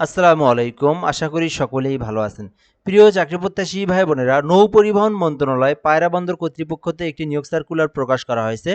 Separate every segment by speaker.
Speaker 1: আসসালামু আলাইকুম। আশা করি সকলেই ভালো আছেন। প্রিয় চাকরিপ্রত্যাশী ভাই বোনেরা, নৌ পরিবহন মন্ত্রণালয় পায়রা বন্দর কর্তৃপক্ষতে একটি নিয়োগ সার্কুলার প্রকাশ করা হয়েছে।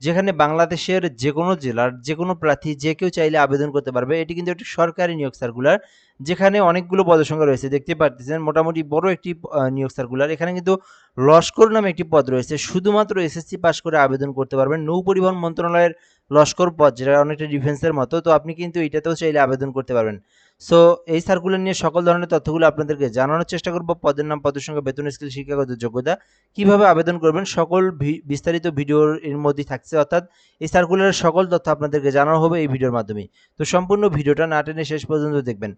Speaker 1: যেখানে বাংলাদেশের যেকোনো জেলার যেকোনো প্রার্থী যে কেউ চাইলে আবেদন করতে পারবে। এটি কিন্তু একটি সরকারি নিয়োগ সার্কুলার, যেখানে অনেকগুলো পদের সংখ্যা রয়েছে। দেখতে পারতেছেন মোটামুটি বড় একটি নিয়োগ সার্কুলার। এখানে কিন্তু লস্কর নামে একটি পদ রয়েছে। শুধুমাত্র এসএসসি পাস করে আবেদন করতে পারবেন। নৌ পরিবহন মন্ত্রণালয়ের লস্কর পদ, যেটা অনেকটা ডিফেন্সের মতো। তো আপনি কিন্তু এটাতেও চাইলে আবেদন করতে পারবেন। সো এই সার্কুলার নিয়ে সকল ধরনের তথ্যগুলো আপনাদেরকে জানানোর চেষ্টা করব। পদের নাম, পদের সংখ্যা, বেতন স্কেল, শিক্ষাগত যোগ্যতা, কিভাবে আবেদন করবেন, সকল বিস্তারিত ভিডিওর এর মধ্যেই থাকছে। অর্থাৎ এই সার্কুলারের সকল তথ্য আপনাদেরকে জানানো হবে এই ভিডিওর মাধ্যমে। তো সম্পূর্ণ ভিডিওটা না টেনে শেষ পর্যন্ত দেখবেন।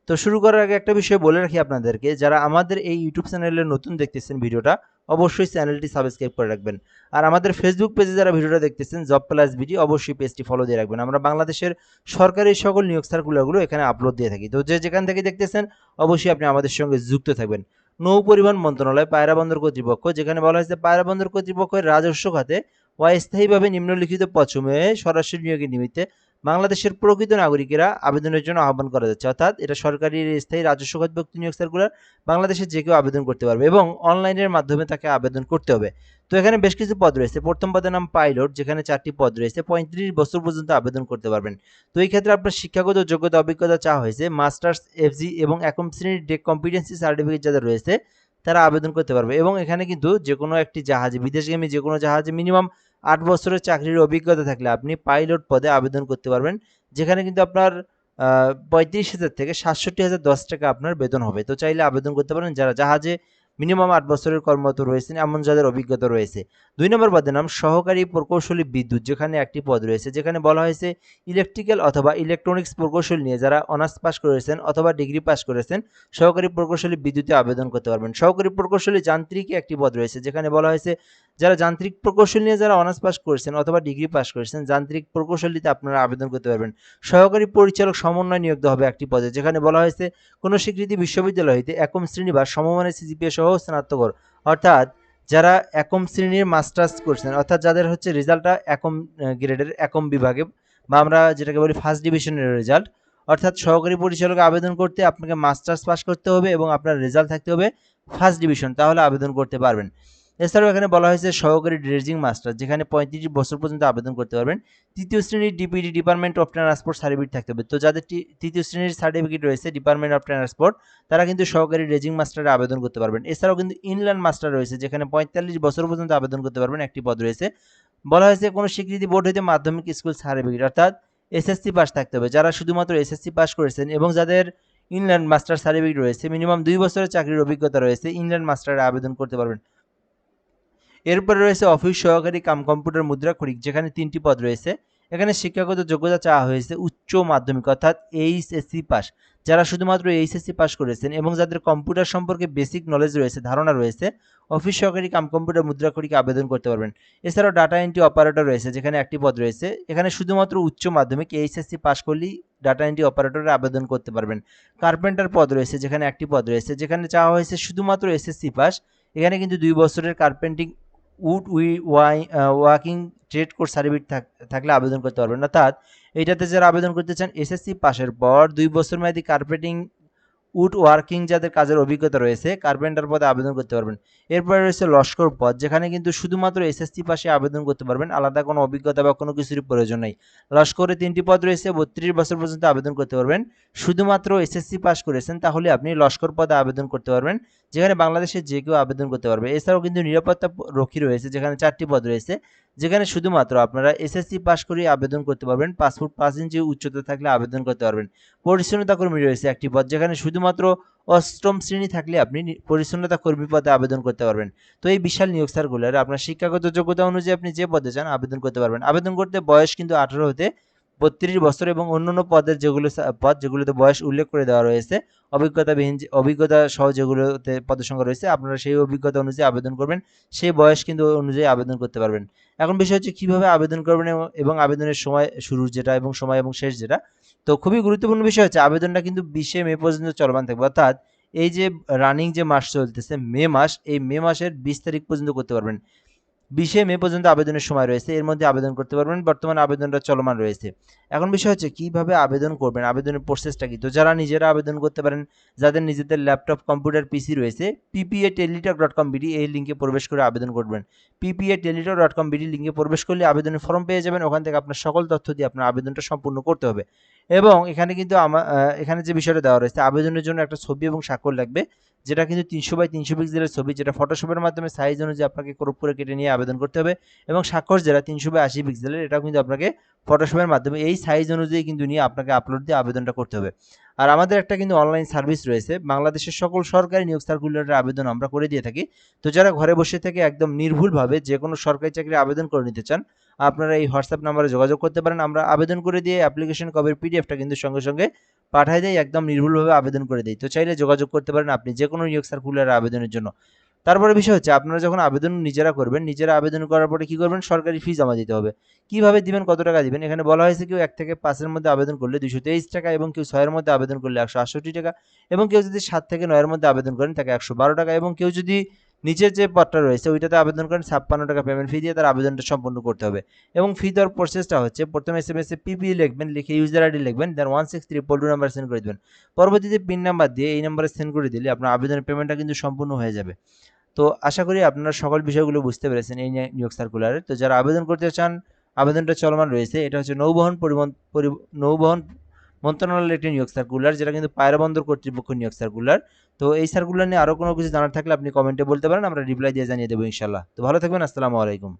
Speaker 1: তো শুরু করার আগে একটা বিষয় বলে রাখি আপনাদেরকে, যারা আমাদের এই ইউটিউব চ্যানেলে নতুন দেখতেছেন ভিডিওটা, অবশ্যই চ্যানেলটি সাবস্ক্রাইব করে রাখবেন। আর আমাদের ফেসবুক পেজে যারা ভিডিওটা দেখতেছেন, জব প্লাস বিডি, অবশ্যই পেজটি ফলো দিয়ে রাখবেন। আমরা বাংলাদেশের সরকারি সকল নিয়োগ সার্কুলারগুলো এখানে আপলোড দিয়ে থাকি। তো যে যেখান থেকে দেখতেছেন, অবশ্যই আপনি আমাদের সঙ্গে যুক্ত থাকবেন। নৌ পরিবহন মন্ত্রণালয় পায়রা বন্দর কর্তৃপক্ষ, যেখানে বলা হয়েছে পায়রা বন্দর কর্তৃপক্ষের রাজস্ব খাতে অস্থায়ীভাবে নিম্নলিখিত পদসমূহে সরাসরি নিয়োগের নিমিত্তে বাংলাদেশের প্রকৃত নাগরিকেরা আবেদনের জন্য আহ্বান করা যাচ্ছে। অর্থাৎ এটা সরকারি স্থায়ী রাজস্ব খাত ব্যক্তি নিয়োগ সার্কুলার। বাংলাদেশের যে কেউ আবেদন করতে পারবে এবং অনলাইনের মাধ্যমে তাকে আবেদন করতে হবে। তো এখানে বেশ কিছু পদ রয়েছে। প্রথম পদের নাম পাইলট, যেখানে 4টি পদ রয়েছে। 35 বছর পর্যন্ত আবেদন করতে পারবেন। তো এই ক্ষেত্রে আপনার শিক্ষাগত যোগ্যতা, অভিজ্ঞতা চাওয়া হয়েছে। মাস্টার্স, এফজি এবং একম শ্রেণীর ডেক কম্পিটেন্সি সার্টিফিকেট যাদের রয়েছে তারা আবেদন করতে পারবে। এবং এখানে কিন্তু যে কোনো একটি জাহাজে, বিদেশগামী যে কোনো জাহাজে মিনিমাম 8 বছরের চাকরির অভিজ্ঞতা থাকলে আপনি পাইলট পদে আবেদন করতে পারবেন। যেখানে কিন্তু আপনার 35,000 থেকে 67,010 টাকা আপনার বেতন হবে। তো চাইলে আবেদন করতে পারেন যারা জাহাজে মিনিমাম 8 বছরের কর্মরত রয়েছেন, এমন যাদের অভিজ্ঞতা রয়েছে। 2 নম্বর পদের নাম সহকারী প্রকৌশলী বিদ্যুৎ, যেখানে একটি পদ রয়েছে। যেখানে বলা হয়েছে ইলেকট্রিক্যাল অথবা ইলেকট্রনিক্স প্রকৌশল নিয়ে যারা অনার্স পাস করেছেন অথবা ডিগ্রি পাস করেছেন, সহকারী প্রকৌশলী বিদ্যুতে আবেদন করতে পারবেন। সহকারী প্রকৌশলী যান্ত্রিকে একটি পদ রয়েছে। যেখানে বলা হয়েছে যারা যান্ত্রিক প্রকৌশল নিয়ে যারা অনার্স পাস করেছেন অথবা ডিগ্রি পাস করেছেন, যান্ত্রিক প্রকৌশলীতে আপনারা আবেদন করতে পারবেন। সহকারী পরিচালক সমন্বয় নিয়োগ দেওয়া হবে একটি পদে। যেখানে বলা হয়েছে কোনো স্বীকৃতি বিশ্ববিদ্যালয় হইতে একম শ্রেণী বা সমমানের সিজিপিএ সহ স্নাতকর, অর্থাৎ যারা একম শ্রেণীর মাস্টার্স করছেন, অর্থাৎ যাদের হচ্ছে রেজাল্টটা একম গ্রেডের, একম বিভাগে, বা আমরা যেটাকে বলি ফার্স্ট ডিভিশনের রেজাল্ট। অর্থাৎ সহকারী পরিচালকে আবেদন করতে আপনাকে মাস্টার্স পাস করতে হবে এবং আপনার রেজাল্ট থাকতে হবে ফার্স্ট ডিভিশন, তাহলে আবেদন করতে পারবেন। এছাড়াও এখানে বলা হয়েছে সহকারী ড্রেজিং মাস্টার, যেখানে 35 বছর পর্যন্ত আবেদন করতে পারবেন। তৃতীয় শ্রেণীর ডিপিডি, ডিপার্টমেন্ট অফ ট্রান্সপোর্ট সার্টিফিকেট থাকতে হবে। তো যাদের তৃতীয় শ্রেণীর সার্টিফিকেট রয়েছে ডিপার্টমেন্ট অফ ট্রান্সপোর্ট, তারা কিন্তু সহকারী ড্রেজিং মাস্টারে আবেদন করতে পারবেন। এছাড়াও কিন্তু ইনল্যান্ড মাস্টার রয়েছে, যেখানে 45 বছর পর্যন্ত আবেদন করতে পারবেন, একটি পদ রয়েছে। বলা হয়েছে কোনো স্বীকৃতি বোর্ড হইতে মাধ্যমিক স্কুল সার্টিফিকেট, অর্থাৎ এসএসসি পাস থাকতে হবে। যারা শুধুমাত্র এসএসসি পাস করেছেন এবং যাদের ইনল্যান্ড মাস্টার সার্টিফিকেট রয়েছে, মিনিমাম 2 বছরের চাকরির অভিজ্ঞতা রয়েছে, ইনল্যান্ড মাস্টারে আবেদন করতে পারবেন। এরপরে রয়েছে অফিস সহকারী কাম কম্পিউটার মুদ্রাক্ষরিক, যেখানে 3টি পদ রয়েছে। এখানে শিক্ষাগত যোগ্যতা চাওয়া হয়েছে উচ্চ মাধ্যমিক, অর্থাৎ এইচএসসি পাস। যারা শুধুমাত্র এইচএসসি পাস করেছেন এবং যাদের কম্পিউটার সম্পর্কে বেসিক নলেজ রয়েছে, ধারণা রয়েছে, অফিস সহকারী কাম কম্পিউটার মুদ্রাক্ষরিকে আবেদন করতে পারবেন। এছাড়াও ডাটা এন্ট্রি অপারেটর রয়েছে, যেখানে একটি পদ রয়েছে। এখানে শুধুমাত্র উচ্চ মাধ্যমিক এইচএসসি পাস করলেই ডাটা এন্ট্রি অপারেটরে আবেদন করতে পারবেন। কার্পেন্টার পদ রয়েছে, যেখানে একটি পদ রয়েছে। যেখানে চাওয়া হয়েছে শুধুমাত্র এসএসসি পাস। এখানে কিন্তু 2 বছরের carpenting wood working trade course certificate থাকলে আবেদন করতে পারবেন। অর্থাৎ এইটাতে যারা আবেদন করতে চান এসএসসি পাশের পর 2 বছর মেয়াদী কার্পেটিং উড ওয়ার্কিং যাদের কাজের অভিজ্ঞতা রয়েছে, কার্পেন্টার পদে আবেদন করতে পারবেন। এরপরে রয়েছে লস্কর পদ, যেখানে কিন্তু শুধুমাত্র এসএসসি পাশে আবেদন করতে পারবেন, আলাদা কোনো অভিজ্ঞতা বা কোনো কিছুরই প্রয়োজন নেই। লস্করে 3টি পদ রয়েছে, 32 বছর পর্যন্ত আবেদন করতে পারবেন। শুধুমাত্র এসএসসি পাস করেছেন তাহলে আপনি লস্কর পদে আবেদন করতে পারবেন, যেখানে বাংলাদেশের যে কেউ আবেদন করতে পারবে। এছাড়াও কিন্তু নিরাপত্তা রক্ষী রয়েছে, যেখানে 4টি পদ রয়েছে। যেখানে শুধুমাত্র আপনারা এসএসসি পাস করে আবেদন করতে পারবেন। 5 ফুট 5 ইঞ্চি উচ্চতা থাকলে আবেদন করতে পারবেন। পরিচ্ছন্নতা কর্মী রয়েছে একটি পদ, যেখানে শুধুমাত্র অষ্টম শ্রেণী থাকলে আপনি পরিচ্ছন্নতা কর্মী পদে আবেদন করতে পারবেন। তো এই বিশাল নিয়োগ সার্কুলারে আপনার শিক্ষাগত যোগ্যতা অনুযায়ী আপনি যে পদে চান আবেদন করতে পারবেন। আবেদন করতে বয়স কিন্তু 18 হতে 32 বছর এবং অন্যান্য পদের যেগুলোতে বয়স উল্লেখ করে দেওয়া রয়েছে, অভিজ্ঞতা সহ যেগুলোতে পদের সংখ্যা রয়েছে, আপনারা সেই অভিজ্ঞতা অনুযায়ী আবেদন করবেন। সেই বয়স কিন্তু অনুযায়ী আবেদন করতে পারবেন। এখন বিষয় হচ্ছে কিভাবে আবেদন করবেন এবং আবেদনের সময় শুরুর যেটা এবং সময় এবং শেষ যেটা। তো খুবই গুরুত্বপূর্ণ বিষয় হচ্ছে আবেদনটা কিন্তু 20 মে পর্যন্ত চলমান থাকবে। অর্থাৎ এই যে রানিং যে মাস চলতেছে মে মাস, এই মে মাসের 20 তারিখ পর্যন্ত করতে পারবেন। 20 মে পর্যন্ত আবেদনের সময় রয়েছে। এর মধ্যে আবেদন করতে পারবেন। বর্তমানে আবেদনটা চলমান রয়েছে। এখন বিষয় হচ্ছে কিভাবে আবেদন করবেন, আবেদনের প্রসেসটা কি? তো যারা নিজেরা আবেদন করতে পারেন, যাদের নিজেদের ল্যাপটপ, কম্পিউটার, পিসি রয়েছে, ppa-teletalk.com.bd এই লিঙ্কে প্রবেশ করে আবেদন করবেন। ppa-teletalk.com.bd লিঙ্কে প্রবেশ করলে আবেদনের ফর্ম পেয়ে যাবেন। ওখান থেকে আপনার সকল তথ্য দিয়ে আপনার আবেদনটা সম্পূর্ণ করতে হবে। এবং এখানে কিন্তু এখানে যে বিষয়টা দেওয়া রয়েছে, আবেদনের জন্য একটা ছবি এবং স্বাক্ষর লাগবে, যেটা কিন্তু 300x300 পিক্সেলের ছবি, যেটা ফটোশপের মাধ্যমে সাইজ অনুযায়ী আপনাকে ক্রপ করে কেটে নিয়ে আবেদন করতে হবে। এবং স্বাক্ষর যেটা 300x80 পিক্সেলের, এটাও কিন্তু আপনাকে ফটোশপের মাধ্যমে এই সাইজ অনুযায়ী কিন্তু নিয়ে আপনাকে আপলোড দিয়ে আবেদনটা করতে হবে। আর আমাদের একটা কিন্তু অনলাইন সার্ভিস রয়েছে, বাংলাদেশের সকল সরকারি নিয়োগ সার্কুলারের আবেদন আমরা করে দিয়ে থাকি। তো যারা ঘরে বসে থেকে একদম নির্ভুলভাবে যে কোনো সরকারি চাকরির আবেদন করে নিতে চান, আপনারা এই হোয়াটসঅ্যাপ নাম্বারে যোগাযোগ করতে পারেন। আমরা আবেদন করে দিয়ে অ্যাপ্লিকেশন কপির পিডিএফটা কিন্তু সঙ্গে সঙ্গে পাঠায় দেয়, একদম নির্ভুলভাবে আবেদন করে দেয়। তো চাইলে যোগাযোগ করতে পারেন আপনি যে কোনো নিয়োগ সার্কুলারের আবেদনের জন্য। তারপরে বিষয় হচ্ছে আপনারা যখন আবেদন নিজেরা করবেন, নিজেরা আবেদন করার পরে কি করবেন, সরকারি ফি জমা দিতে হবে। কিভাবে দিবেন, কত টাকা দিবেন, এখানে বলা হয়েছে কেউ 1 থেকে 5 এর মধ্যে আবেদন করলে 223 টাকা, এবং কেউ 6 এর মধ্যে আবেদন করলে 168 টাকা, এবং কেউ যদি 7 থেকে 9 এর মধ্যে আবেদন করেন তাকে 112 টাকা, এবং কেউ যদি নিচের যে পদটা রয়েছে ওইটাতে আবেদন করেন 56 টাকা পেমেন্ট ফি দিয়ে তার আবেদনটা সম্পূর্ণ করতে হবে। এবং ফি দেওয়ার প্রসেসটা হচ্ছে, প্রথমে এসএমএসে পিপিই লিখবেন, লিখে ইউজার আইডি লিখবেন, দেন 16322 নাম্বার সেন্ড করে দেবেন। পরবর্তীতে পিন নাম্বার দিয়ে এই নাম্বারে সেন্ড করে দিলে আপনার আবেদনের পেমেন্টটা কিন্তু সম্পূর্ণ হয়ে যাবে। তো আশা করি আপনারা সকল বিষয়গুলো বুঝতে পেরেছেন এই নিয়োগ সার্কুলারে। তো যারা আবেদন করতে চান, আবেদনটা চলমান রয়েছে। এটা হচ্ছে নৌবহন মন্ত্রণালয়ের একটি নিয়োগ সার্কুলার, যেটা কিন্তু পায়রা বন্দর কর্তৃপক্ষ নিয়োগ সার্কুলার। তো এই সার্কুলার নিয়ে আরও কোনো কিছু জানার থাকলে আপনি কমেন্টে বলতে পারেন, আমরা রিপ্লাই দিয়ে জানিয়ে দেবো ইনশাল্লাহ। তো ভালো থাকবেন, আসসালামু আলাইকুম।